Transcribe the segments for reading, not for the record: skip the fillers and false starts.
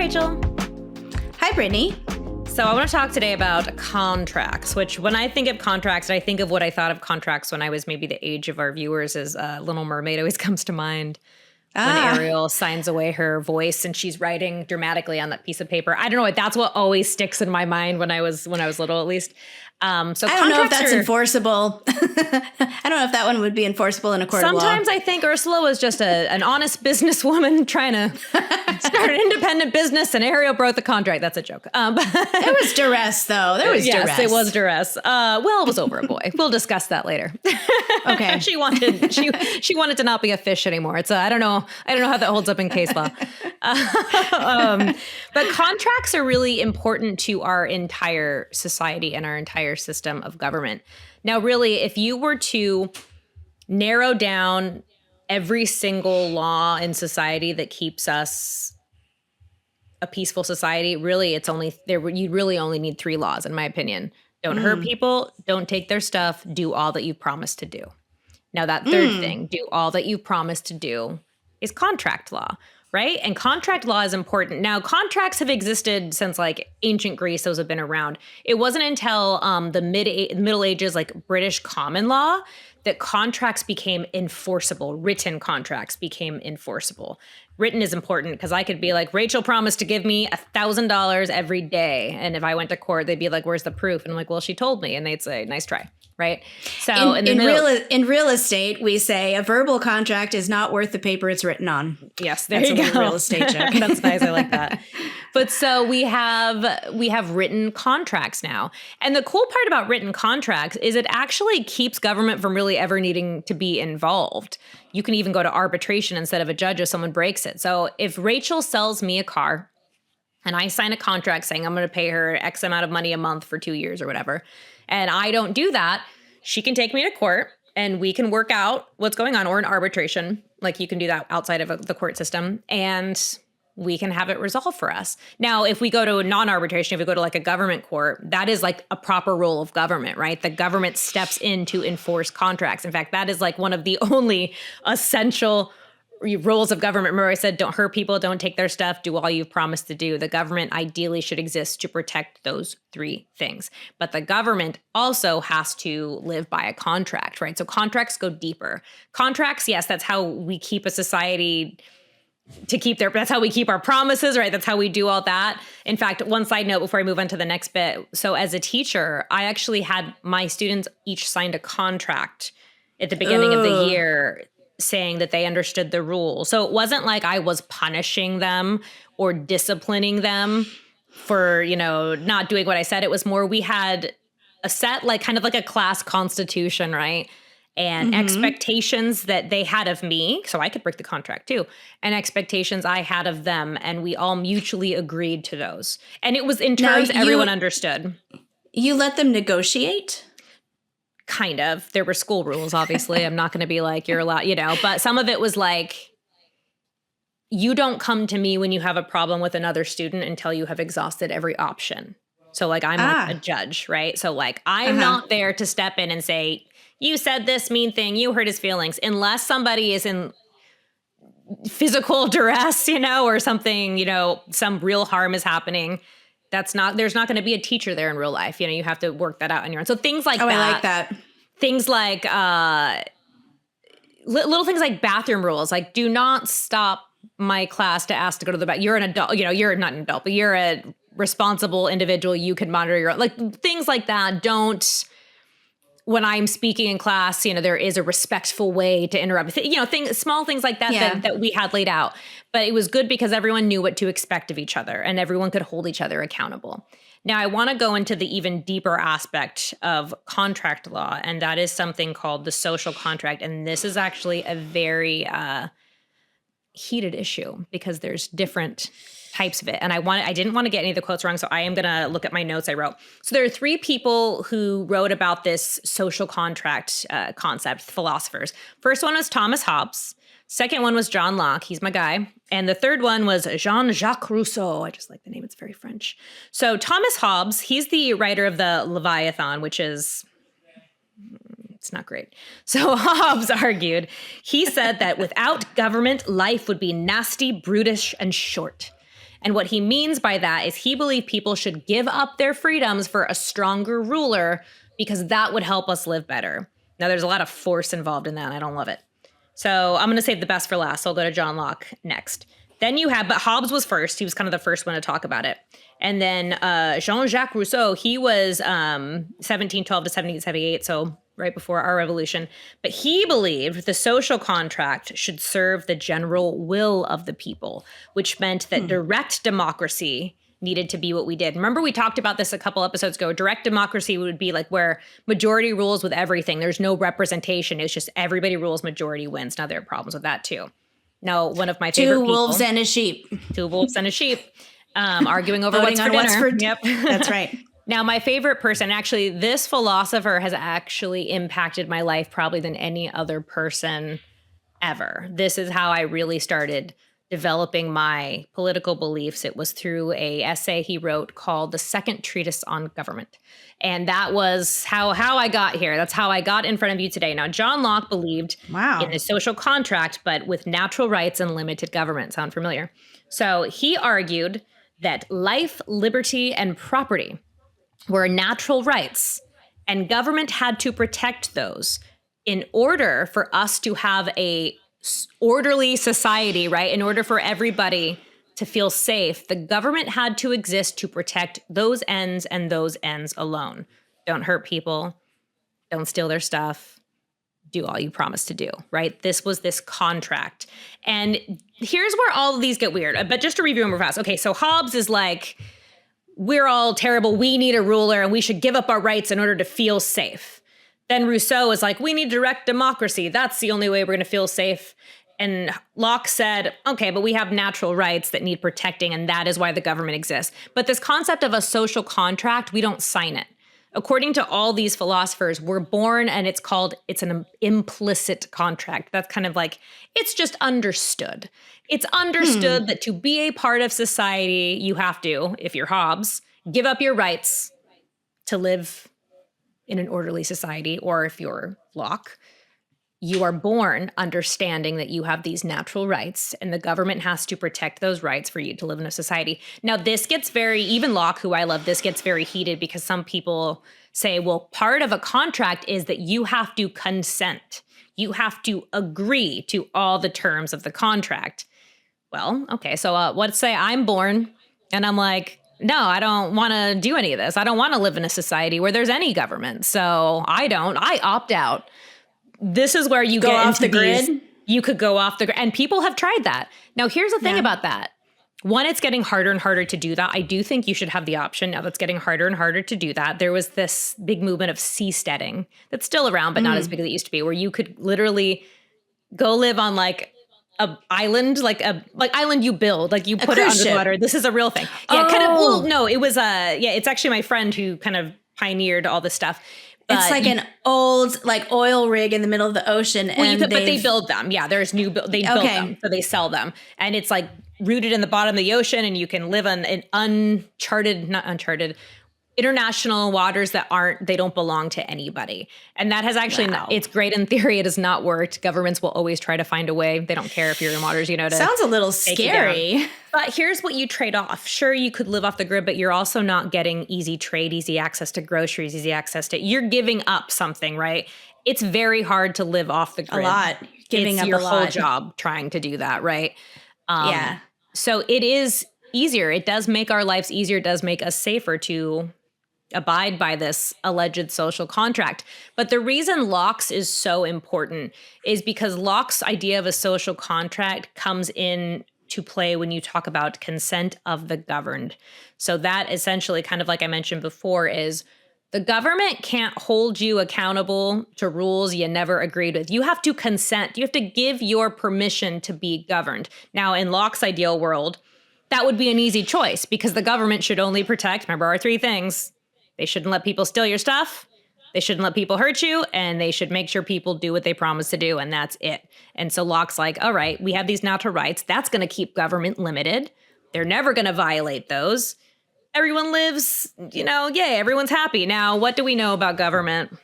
Rachel. Hi, Brittany. So I want to talk today about contracts, which when I think of contracts, I think of what I thought of contracts when I was maybe the age of our viewers, as Little Mermaid always comes to mind. When Ariel signs away her voice and she's writing dramatically on that piece of paper. I don't know. That's what always sticks in my mind when I was little, at least. So I don't know if that's enforceable. I don't know if that one would be enforceable in a court of law. Sometimes I think Ursula was just an honest businesswoman trying to start an independent business, and Ariel broke the contract. That's a joke. There was duress, though. There was duress. Yes, it was duress. Well, it was over a boy. We'll discuss that later. Okay. she wanted to not be a fish anymore. It's I don't know how that holds up in case law. But contracts are really important to our entire society and our entire system of government. Now, really, if you were to narrow down every single law in society that keeps us a peaceful society, really, it's only there. You really only need 3 laws, in my opinion. Don't hurt people. Don't take their stuff. Do all that you promised to do. Now, that third thing, do all that you promised to do, is contract law. Right? And contract law is important. Now, contracts have existed since like ancient Greece. Those have been around. It wasn't until the Middle Ages, like British common law, that contracts became enforceable. Written contracts became enforceable. Written is important because I could be like, Rachel promised to give me $1,000 every day. And if I went to court, they'd be like, where's the proof? And I'm like, well, she told me. And they'd say, nice try. Right. So in real estate, we say a verbal contract is not worth the paper it's written on. Yes, there you go. Real estate joke. That's nice. I like that. But so we have written contracts now. And the cool part about written contracts is it actually keeps government from really ever needing to be involved. You can even go to arbitration instead of a judge if someone breaks it. So if Rachel sells me a car and I sign a contract saying I'm going to pay her X amount of money a month for 2 years or whatever, and I don't do that, she can take me to court and we can work out what's going on, or an arbitration. Like you can do that outside of the court system, and we can have it resolved for us. Now, if we go to a non-arbitration, if we go to like a government court, that is like a proper role of government, right? The government steps in to enforce contracts. In fact, that is like one of the only essential roles of government. Remember I said, don't hurt people, don't take their stuff, do all you've promised to do. The government ideally should exist to protect those 3 things. But the government also has to live by a contract, right? So contracts go deeper. Contracts, yes, that's how we keep a society that's how we keep our promises, right? That's how we do all that. In fact, one side note before I move on to the next bit. So as a teacher, I actually had my students each signed a contract at the beginning of the year saying that they understood the rules. So it wasn't like I was punishing them or disciplining them for, not doing what I said. It was more, we had a set, like kind of like a class constitution, right? And expectations that they had of me, so I could break the contract too, and expectations I had of them, and we all mutually agreed to those. And it was in terms everyone understood. You let them negotiate? Kind of. There were school rules, obviously. I'm not going to be like, you're allowed, but some of it was like, you don't come to me when you have a problem with another student until you have exhausted every option. So like, I'm like a judge, right? So like, I'm not there to step in and say, you said this mean thing, you hurt his feelings, unless somebody is in physical duress, or something, some real harm is happening. There's not going to be a teacher there in real life. You have to work that out on your own. So things like that. I like that. Things like little things like bathroom rules, like do not stop my class to ask to go to the bathroom. You're an adult, you're not an adult, but you're a responsible individual. You can monitor your own, like things like that. Don't, when I'm speaking in class, there is a respectful way to interrupt, small things like that, that we had laid out. But it was good because everyone knew what to expect of each other and everyone could hold each other accountable. Now, I want to go into the even deeper aspect of contract law, and that is something called the social contract. And this is actually a very heated issue because there's different types of it. And I didn't want to get any of the quotes wrong, so I am going to look at my notes I wrote. So there are 3 people who wrote about this social contract concept, philosophers. First one was Thomas Hobbes. Second one was John Locke. He's my guy. And the third one was Jean-Jacques Rousseau. I just like the name. It's very French. So Thomas Hobbes, he's the writer of the Leviathan, which is, it's not great. So Hobbes argued, he said that without government, life would be nasty, brutish, and short. And what he means by that is he believed people should give up their freedoms for a stronger ruler because that would help us live better. Now, there's a lot of force involved in that, and I don't love it. So I'm going to save the best for last. So I'll go to John Locke next. Then you have, but Hobbes was first. He was kind of the first one to talk about it. And then Jean-Jacques Rousseau, he was 1712 to 1778, so right before our revolution. But he believed the social contract should serve the general will of the people, which meant that direct democracy needed to be what we did. Remember, we talked about this a couple episodes ago. Direct democracy would be like where majority rules with everything. There's no representation. It's just everybody rules, majority wins. Now, there are problems with that, too. Now, one of my favorite people. 2 wolves and a sheep. 2 wolves and a sheep. Arguing over Voting what's for dinner. Yep. That's right. Now, my favorite person, actually, this philosopher has actually impacted my life probably than any other person ever. This is how I really started developing my political beliefs. It was through a essay he wrote called The Second Treatise on Government. And that was how I got here. That's how I got in front of you today. Now, John Locke believed in the social contract, but with natural rights and limited government. Sound familiar? So he argued that life, liberty, and property were natural rights, and government had to protect those in order for us to have a orderly society, right? In order for everybody to feel safe, the government had to exist to protect those ends and those ends alone. Don't hurt people. Don't steal their stuff. Do all you promised to do, right? This was this contract. And here's where all of these get weird. But just to review them real fast. Okay, so Hobbes is like, we're all terrible. We need a ruler and we should give up our rights in order to feel safe. Then Rousseau is like, we need direct democracy. That's the only way we're going to feel safe. And Locke said, okay, but we have natural rights that need protecting, and that is why the government exists. But this concept of a social contract, we don't sign it. According to all these philosophers, we're born and it's an implicit contract. That's kind of like, it's just understood. It's understood that to be a part of society, you have to, if you're Hobbes, give up your rights to live in an orderly society. Or if you're Locke, you are born understanding that you have these natural rights and the government has to protect those rights for you to live in a society. Now, this gets even Locke, who I love, this gets very heated because some people say, well, part of a contract is that you have to consent. You have to agree to all the terms of the contract. Well, okay, so let's say I'm born and I'm like, no, I don't want to do any of this. I don't want to live in a society where there's any government. So I opt out. This is where you go get off into the grid. You could go off the grid. And people have tried that. Now, here's the thing about that. One, it's getting harder and harder to do that. I do think you should have the option. Now that's getting harder and harder to do that. There was this big movement of seasteading that's still around, but not as big as it used to be, where you could literally go live on like a island, like island you build, like you put it under the water. This is a real thing. Yeah, kind of. Well, no, it was it's actually my friend who kind of pioneered all this stuff. It's like an old oil rig in the middle of the ocean. Well, but they build them. Yeah, there's they build them, so they sell them. And it's like rooted in the bottom of the ocean, and you can live on an international waters that don't belong to anybody. And that has actually, it's great in theory. It has not worked. Governments will always try to find a way. They don't care if you're in waters, to sounds a little scary. But here's what you trade off. Sure, you could live off the grid, but you're also not getting easy trade, easy access to groceries, easy access to, you're giving up something, right? It's very hard to live off the grid. A lot. Giving up your a lot. whole job trying to do that, right? So it is easier. It does make our lives easier. It does make us safer to abide by this alleged social contract. But the reason Locke's is so important is because Locke's idea of a social contract comes in to play when you talk about consent of the governed. So that essentially, kind of like I mentioned before, is the government can't hold you accountable to rules you never agreed with. You have to consent. You have to give your permission to be governed. Now, in Locke's ideal world, that would be an easy choice because the government should only protect, remember our 3 things. They shouldn't let people steal your stuff. They shouldn't let people hurt you. And they should make sure people do what they promise to do. And that's it. And so Locke's like, all right, we have these natural rights. That's going to keep government limited. They're never going to violate those. Everyone lives, yay, everyone's happy. Now, what do we know about government?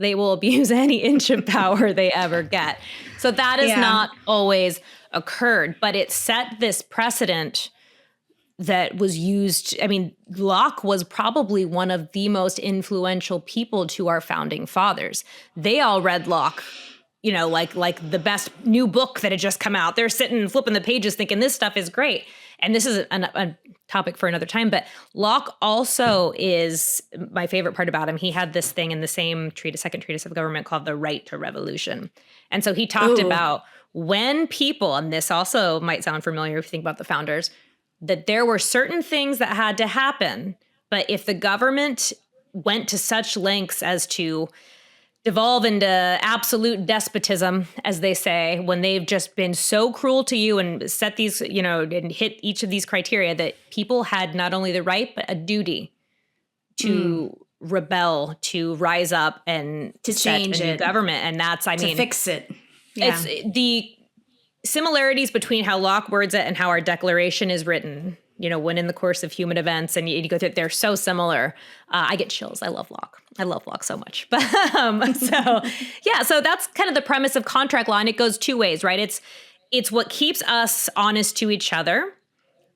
They will abuse any inch of power they ever get. So that has not always occurred. But it set this precedent that was used. I mean, Locke was probably one of the most influential people to our founding fathers. They all read Locke, you know, like the best new book that had just come out. They're sitting flipping the pages thinking this stuff is great. And this is a topic for another time. But Locke also is my favorite part about him. He had this thing in the same treatise, second treatise of government, called The Right to Revolution. And so he talked about when people, and this also might sound familiar if you think about the founders, that there were certain things that had to happen. But if the government went to such lengths as to devolve into absolute despotism, as they say, when they've just been so cruel to you and set these, you know, and hit each of these criteria, that people had not only the right, but a duty to rebel, to rise up and to change a new it, government. And that's, I mean, to fix it. Yeah. It's the similarities between how Locke words it and how our Declaration is written, you know, when in the course of human events, and you go through it, they're so similar. I get chills. I love Locke. I love Locke so much. But so that's kind of the premise of contract law. And it goes two ways, right? It's what keeps us honest to each other,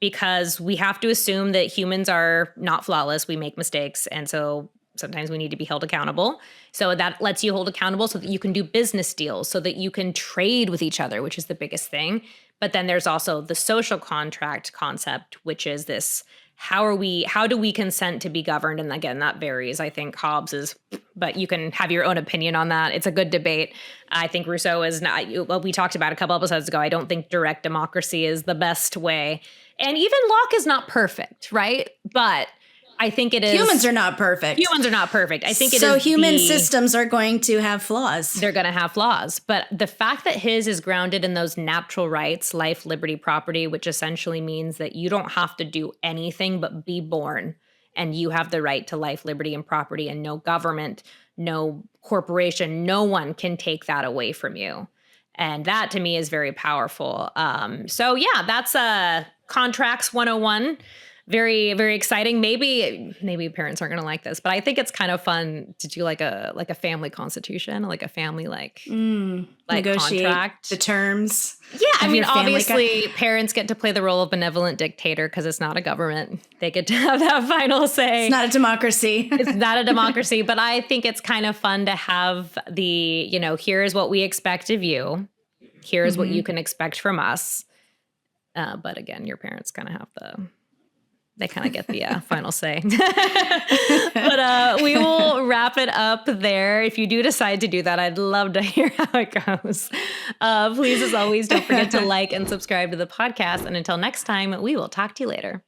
because we have to assume that humans are not flawless. We make mistakes. And so sometimes we need to be held accountable. So that lets you hold accountable so that you can do business deals, so that you can trade with each other, which is the biggest thing. But then there's also the social contract concept, which is this, how do we consent to be governed? And again, that varies. I think Hobbes is, but you can have your own opinion on that. It's a good debate. I think Rousseau is not, well, we talked about a couple episodes ago, I don't think direct democracy is the best way. And even Locke is not perfect, right? But I think it is. Humans are not perfect. Humans are not perfect. I think it is. So human systems are going to have flaws. They're going to have flaws. But the fact that his is grounded in those natural rights, life, liberty, property, which essentially means that you don't have to do anything but be born, and you have the right to life, liberty, and property, and no government, no corporation, no one can take that away from you. And that to me is very powerful. So yeah, that's Contracts 101. Very, very exciting. Maybe parents aren't going to like this, but I think it's kind of fun to do like a family constitution, like a family like negotiate contract. The terms. Yeah, I mean, obviously, parents get to play the role of benevolent dictator because it's not a government. They get to have that final say. It's not a democracy. It's not a democracy, but I think it's kind of fun to have the, you know, here's what we expect of you. Here's what you can expect from us. But again, your parents kind of have they kind of get the final say. But we will wrap it up there. If you do decide to do that, I'd love to hear how it goes. Please, as always, don't forget to like and subscribe to the podcast. And until next time, we will talk to you later.